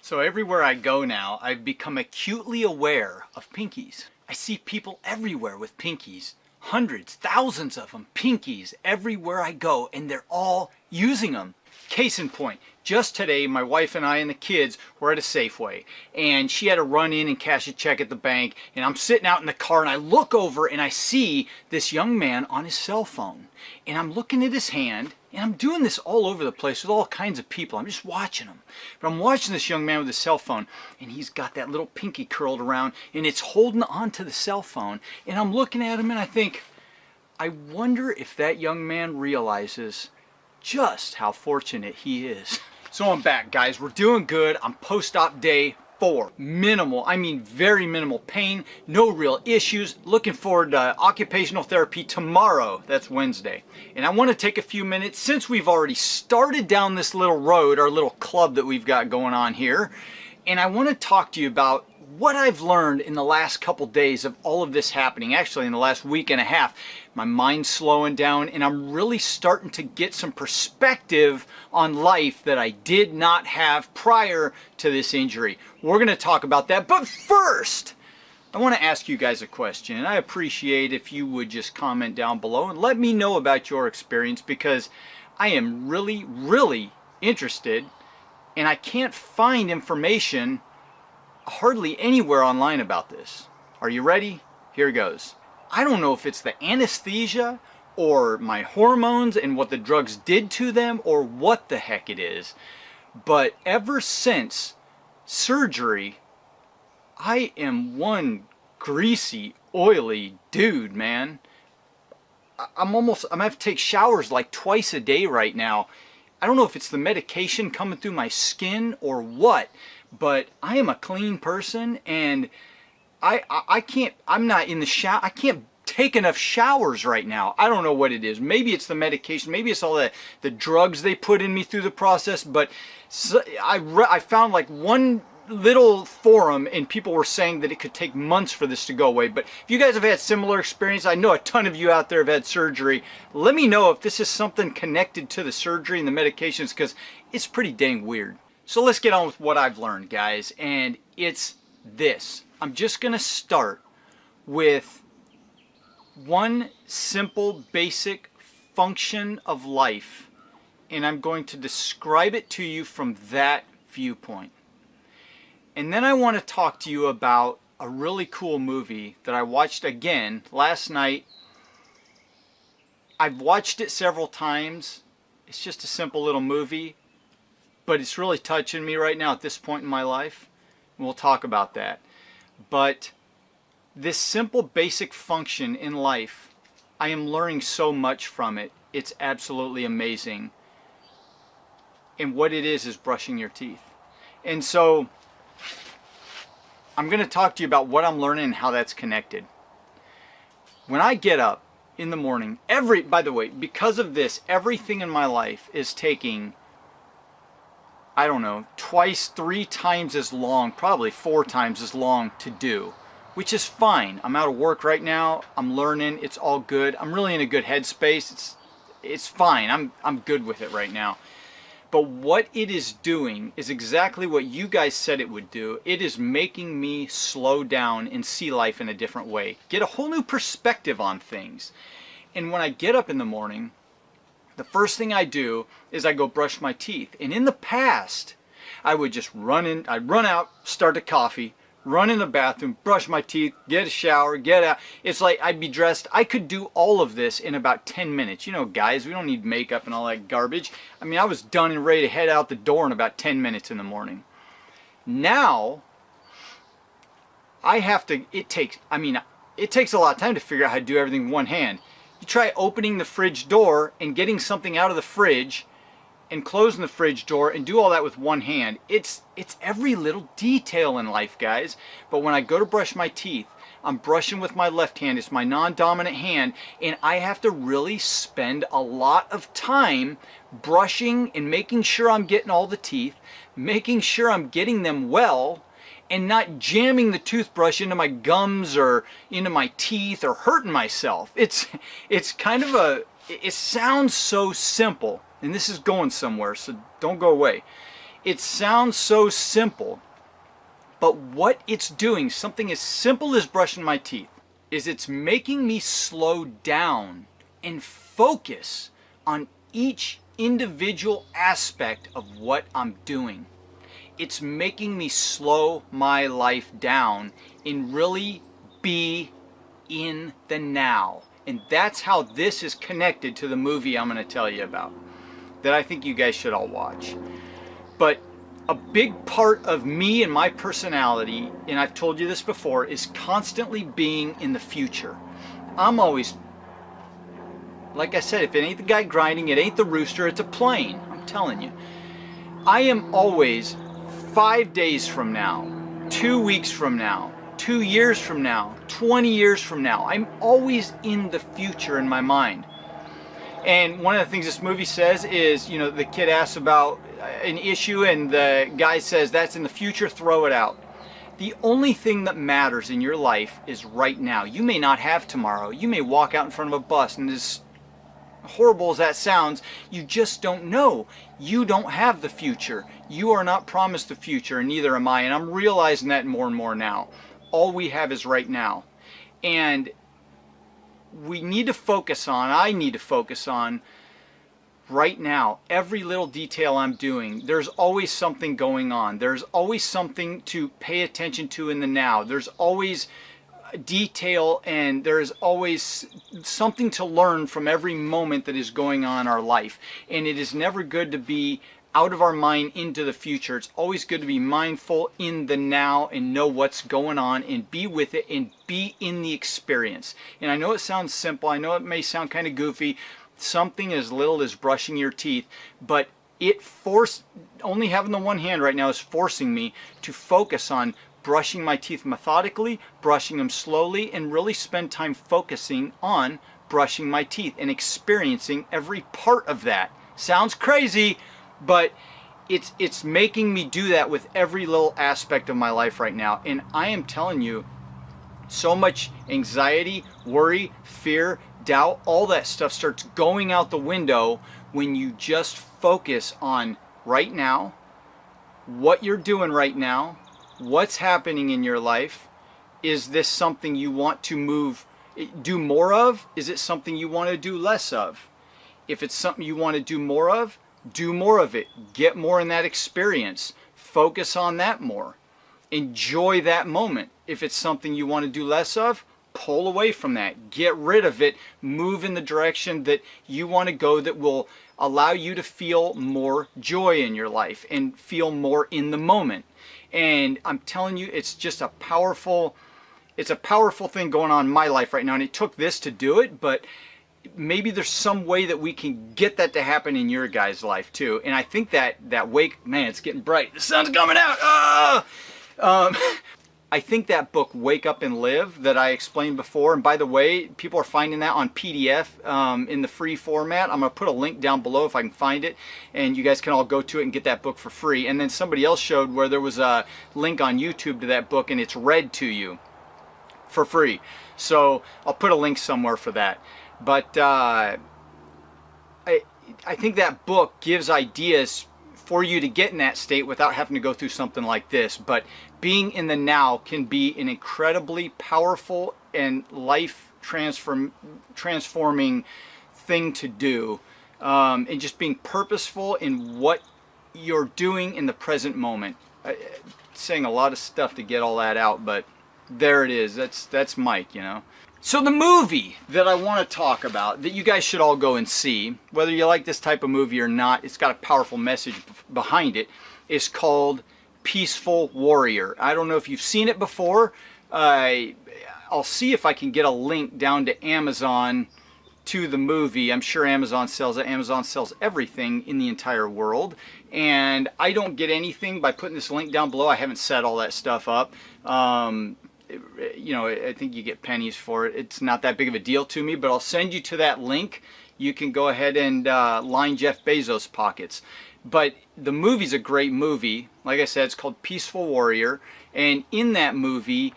So everywhere I go now, I've become acutely aware of pinkies. I see people everywhere with pinkies. Hundreds, thousands of them, pinkies everywhere I go, and they're all using them. Case in point, just today my wife and I and the kids were at a Safeway, and she had to run in and cash a check at the bank, and I'm sitting out in the car and I look over and I see this young man on his cell phone, and I'm looking at his hand, and I'm doing this all over the place with all kinds of people. I'm just watching him. But I'm watching this young man with his cell phone, and he's got that little pinky curled around, and it's holding onto the cell phone, and I'm looking at him and I think, I wonder if that young man realizes just how fortunate he is. So I'm back, guys. We're doing good. I'm post-op day 4. Minimal, I mean very minimal pain, no real issues. Looking forward to occupational therapy tomorrow. That's Wednesday. And I want to take a few minutes, since we've already started down this little road, our little club that we've got going on here, and I want to talk to you about what I've learned in the last couple days of all of this happening. Actually, in the last week and a half, my mind's slowing down, and I'm really starting to get some perspective on life that I did not have prior to this injury. We're going to talk about that, but first, I want to ask you guys a question, and I appreciate if you would just comment down below and let me know about your experience, because I am really, really interested, and I can't find information hardly anywhere online about this. Are you ready? Here goes. I don't know if it's the anesthesia or my hormones and what the drugs did to them or what the heck it is, but ever since surgery, I am one greasy, oily dude, man. I'm gonna have to take showers like twice a day right now. I don't know if it's the medication coming through my skin or what, but I am a clean person, and I can't, I'm not in the shower, I can't take enough showers right now. I don't know what it is. Maybe it's the medication, maybe it's all the drugs they put in me through the process, but so, I found like one little forum and people were saying that it could take months for this to go away. But if you guys have had similar experience, I know a ton of you out there have had surgery. Let me know if this is something connected to the surgery and the medications, because it's pretty dang weird. So let's get on with what I've learned, guys, and it's this. I'm just going to start with one simple, basic function of life, and I'm going to describe it to you from that viewpoint. And then I want to talk to you about a really cool movie that I watched again last night. I've watched it several times. It's just a simple little movie, but it's really touching me right now at this point in my life. And we'll talk about that. But this simple basic function in life, I am learning so much from it. It's absolutely amazing. And what it is brushing your teeth. And so I'm going to talk to you about what I'm learning and how that's connected. When I get up in the morning, by the way, because of this, everything in my life is taking, I don't know, twice, 3 times as long, probably 4 times as long to do, which is fine. I'm out of work right now. I'm learning. It's all good. I'm really in a good headspace. It's fine. I'm good with it right now. But what it is doing is exactly what you guys said it would do. It is making me slow down and see life in a different way. Get a whole new perspective on things. And when I get up in the morning, the first thing I do is I go brush my teeth. And in the past, I would just I'd run out, start a coffee, run in the bathroom, brush my teeth, get a shower, get out. It's like I'd be dressed. I could do all of this in about 10 minutes. You know, guys, we don't need makeup and all that garbage. I mean, I was done and ready to head out the door in about 10 minutes in the morning. Now, I have to, it takes a lot of time to figure out how to do everything with one hand. You try opening the fridge door and getting something out of the fridge and closing the fridge door and do all that with one hand. It's every little detail in life, guys. But when I go to brush my teeth, I'm brushing with my left hand. It's my non-dominant hand, and I have to really spend a lot of time brushing and making sure I'm getting all the teeth, making sure I'm getting them well, and not jamming the toothbrush into my gums or into my teeth or hurting myself. It's kind of it sounds so simple, and this is going somewhere, so don't go away. It sounds so simple, but what it's doing, something as simple as brushing my teeth, is it's making me slow down and focus on each individual aspect of what I'm doing. It's making me slow my life down and really be in the now. And that's how this is connected to the movie I'm going to tell you about, that I think you guys should all watch. But a big part of me and my personality, and I've told you this before, is constantly being in the future. I'm always, like I said, if it ain't the guy grinding, it ain't the rooster, it's a plane. I'm telling you. I am always 5 days from now, 2 weeks from now, 2 years from now, 20 years from now. I'm always in the future in my mind. And one of the things this movie says is, you know, the kid asks about an issue and the guy says, that's in the future, throw it out. The only thing that matters in your life is right now. You may not have tomorrow. You may walk out in front of a bus, and as horrible as that sounds, you just don't know. You don't have the future. You are not promised the future, and neither am I. And I'm realizing that more and more now. All we have is right now. And we need to focus on, I need to focus on right now. Every little detail I'm doing, there's always something going on. There's always something to pay attention to in the now. There's always detail, and there's always something to learn from every moment that is going on in our life. And it is never good to be out of our mind into the future. It's always good to be mindful in the now and know what's going on and be with it and be in the experience. And I know it sounds simple. I know it may sound kind of goofy. Something as little as brushing your teeth, but only having the one hand right now is forcing me to focus on brushing my teeth methodically, brushing them slowly, and really spend time focusing on brushing my teeth and experiencing every part of that. Sounds crazy, but it's making me do that with every little aspect of my life right now. And I am telling you, so much anxiety, worry, fear, doubt, all that stuff starts going out the window when you just focus on right now, what you're doing right now, what's happening in your life. Is this something you want to do more of? Is it something you want to do less of? If it's something you want to do more of it. Get more in that experience. Focus on that more. Enjoy that moment. If it's something you want to do less of, pull away from that. Get rid of it. Move in the direction that you want to go, that will allow you to feel more joy in your life and feel more in the moment. And I'm telling you, it's just a powerful thing going on in my life right now. And it took this to do it, but maybe there's some way that we can get that to happen in your guys' life too. And I think that wake, man, it's getting bright. The sun's coming out. I think that book, Wake Up and Live, that I explained before, and by the way, people are finding that on PDF in the free format. I'm going to put a link down below if I can find it, and you guys can all go to it and get that book for free. And then somebody else showed where there was a link on YouTube to that book, and it's read to you for free. So I'll put a link somewhere for that. But I think that book gives ideas for you to get in that state without having to go through something like this. But being in the now can be an incredibly powerful and life transforming thing to do. And just being purposeful in what you're doing in the present moment. Saying a lot of stuff to get all that out, but there it is. That's Mike, you know. So the movie that I want to talk about, that you guys should all go and see, whether you like this type of movie or not, it's got a powerful message behind it, is called Peaceful Warrior. I don't know if you've seen it before. I'll see if I can get a link down to Amazon to the movie. I'm sure Amazon sells it. Amazon sells everything in the entire world. And I don't get anything by putting this link down below. I haven't set all that stuff up. You know, I think you get pennies for it. It's not that big of a deal to me, but I'll send you to that link. You can go ahead and line Jeff Bezos' pockets. But the movie's a great movie. Like I said, it's called Peaceful Warrior. And in that movie,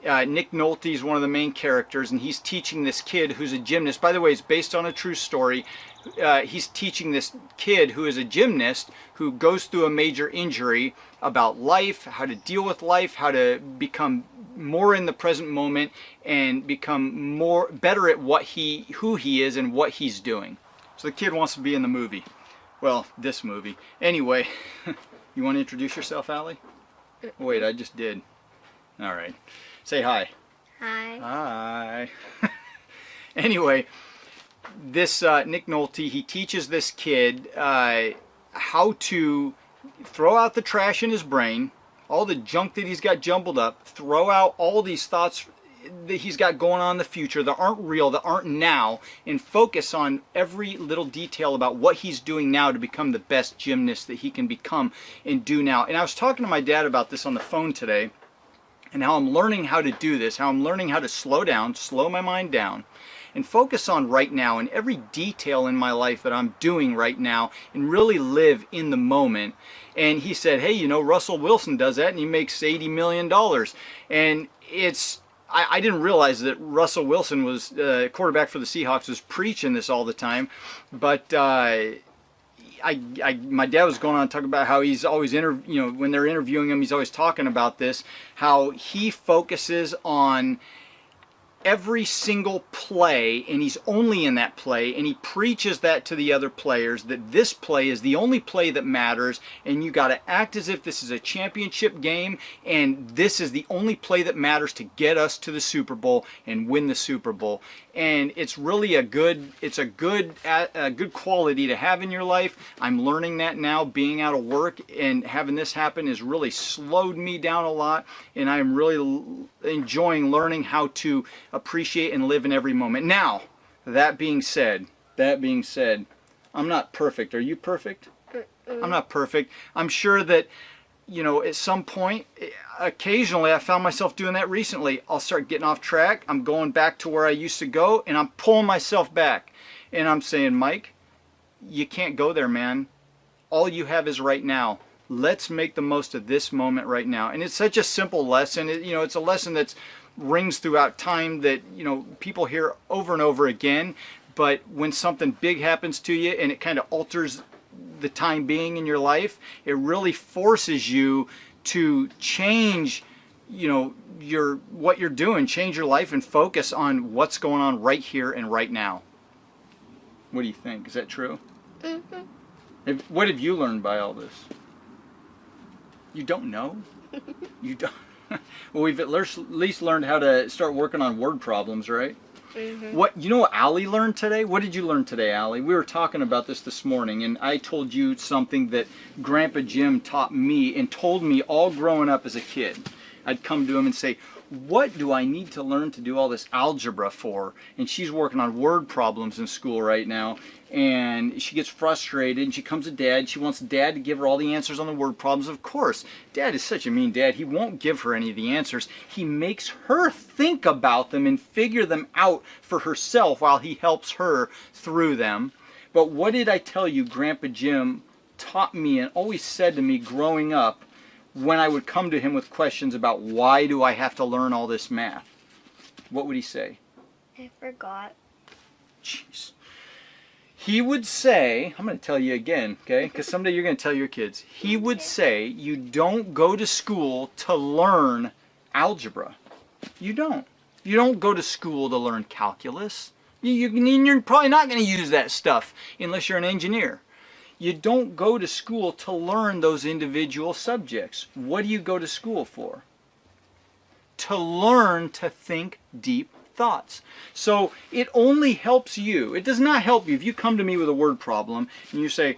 Nick Nolte is one of the main characters, and he's teaching this kid who's a gymnast. By the way, it's based on a true story. he's teaching this kid who is a gymnast who goes through a major injury about life, how to deal with life, how to become more in the present moment and become better at who he is and what he's doing. So the kid wants to be in the movie. Well, this movie. Anyway, you want to introduce yourself, Allie? Wait, I just did. All right. Say hi. Hi. Hi. Anyway, this Nick Nolte, he teaches this kid how to throw out the trash in his brain, all the junk that he's got jumbled up, throw out all these thoughts that he's got going on in the future that aren't real, that aren't now, and focus on every little detail about what he's doing now to become the best gymnast that he can become and do now. And I was talking to my dad about this on the phone today, and how I'm learning how to do this, how I'm learning how to slow down, slow my mind down, and focus on right now and every detail in my life that I'm doing right now and really live in the moment. And he said, hey, you know, Russell Wilson does that and he makes $80 million. And I didn't realize that Russell Wilson was quarterback for the Seahawks, was preaching this all the time. But my dad was going on talking about how he's always when they're interviewing him, he's always talking about this, how he focuses on every single play, and he's only in that play, and he preaches that to the other players, that this play is the only play that matters, and you got to act as if this is a championship game, and this is the only play that matters to get us to the Super Bowl and win the Super Bowl. And it's really a good quality to have in your life. I'm learning that now, being out of work and having this happen has really slowed me down a lot, and I'm really enjoying learning how to appreciate and live in every moment. Now, that being said, I'm not perfect. Are you perfect? I'm not perfect. I'm sure that, you know, at some point, occasionally, I found myself doing that recently. I'll start getting off track. I'm going back to where I used to go, and I'm pulling myself back. And I'm saying, Mike, you can't go there, man. All you have is right now. Let's make the most of this moment right now. And it's such a simple lesson. It's a lesson that rings throughout time that, people hear over and over again. But when something big happens to you and it kind of alters the time being in your life, it really forces you to change, what you're doing, change your life and focus on what's going on right here and right now. What do you think? Is that true? Mm-hmm. What have you learned by all this? You don't know? You don't? Well, we've at least learned how to start working on word problems, right? Mm-hmm. What Allie learned today? What did you learn today, Allie? We were talking about this morning, and I told you something that Grandpa Jim taught me and told me all growing up as a kid. I'd come to him and say, what do I need to learn to do all this algebra for? And she's working on word problems in school right now, and she gets frustrated, and she comes to Dad. She wants Dad to give her all the answers on the word problems. Of course, Dad is such a mean dad. He won't give her any of the answers. He makes her think about them and figure them out for herself while he helps her through them. But what did I tell you Grandpa Jim taught me and always said to me growing up when I would come to him with questions about why do I have to learn all this math? What would he say? I forgot. Jeez. He would say, I'm going to tell you again, okay? Because someday you're going to tell your kids. He would say, you don't go to school to learn algebra. You don't. You don't go to school to learn calculus. You're probably not going to use that stuff unless you're an engineer. You don't go to school to learn those individual subjects. What do you go to school for? To learn to think deep thoughts. So it only helps you. It does not help you if you come to me with a word problem and you say,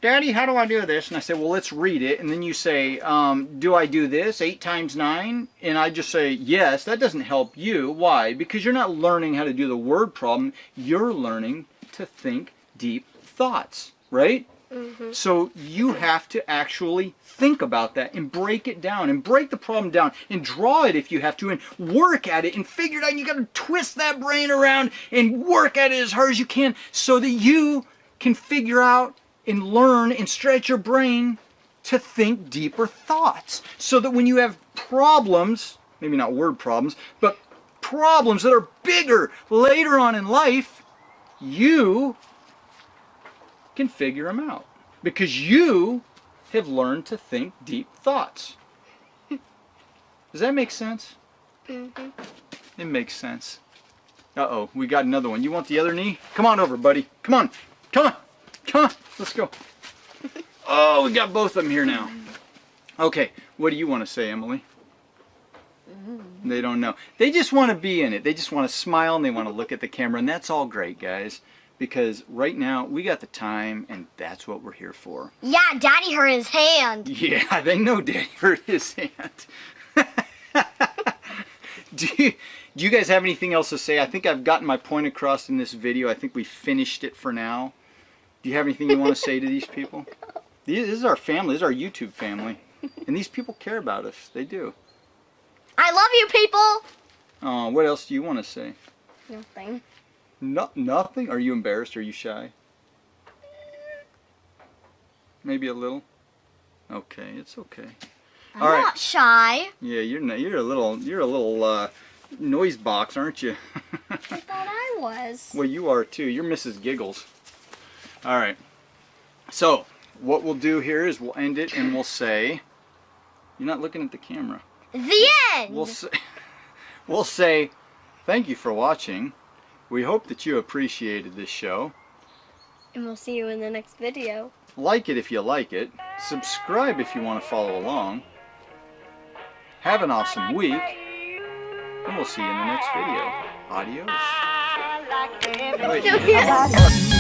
Daddy, how do I do this? And I say, well, let's read it. And then you say, do I do this, 8 times 9? And I just say, yes. That doesn't help you. Why? Because you're not learning how to do the word problem. You're learning to think deep thoughts, right? Mm-hmm. So you have to actually think about that and break it down and break the problem down and draw it if you have to and work at it and figure it out. And you got to twist that brain around and work at it as hard as you can so that you can figure out and learn and stretch your brain to think deeper thoughts. So that when you have problems, maybe not word problems, but problems that are bigger later on in life, you can figure them out. Because you have learned to think deep thoughts. Does that make sense? Mm-hmm. It makes sense. Uh-oh, we got another one. You want the other knee? Come on over, buddy. Come on. Come on. Come on. Let's go. Oh, we got both of them here now. Okay, what do you want to say, Emily? They don't know. They just want to be in it. They just want to smile and they want to look at the camera, and that's all great, guys. Because right now, we got the time, and that's what we're here for. Yeah, Daddy hurt his hand. Yeah, they know Daddy hurt his hand. Do you guys have anything else to say? I think I've gotten my point across in this video. I think we finished it for now. Do you have anything you want to say to these people? This is our family. This is our YouTube family. And these people care about us. They do. I love you, people. Oh, what else do you want to say? Nothing. Nothing? Are you embarrassed? Are you shy? Maybe a little? Okay, it's okay. I'm All right. not shy. Yeah, you're a little noise box, aren't you? I thought I was. Well, you are too. You're Mrs. Giggles. All right. So, what we'll do here is we'll end it and we'll say, you're not looking at the camera. The end. We'll say, thank you for watching. We hope that you appreciated this show. And we'll see you in the next video. Like it if you like it. Subscribe if you want to follow along. Have an awesome week. And we'll see you in the next video. Adios. Wait.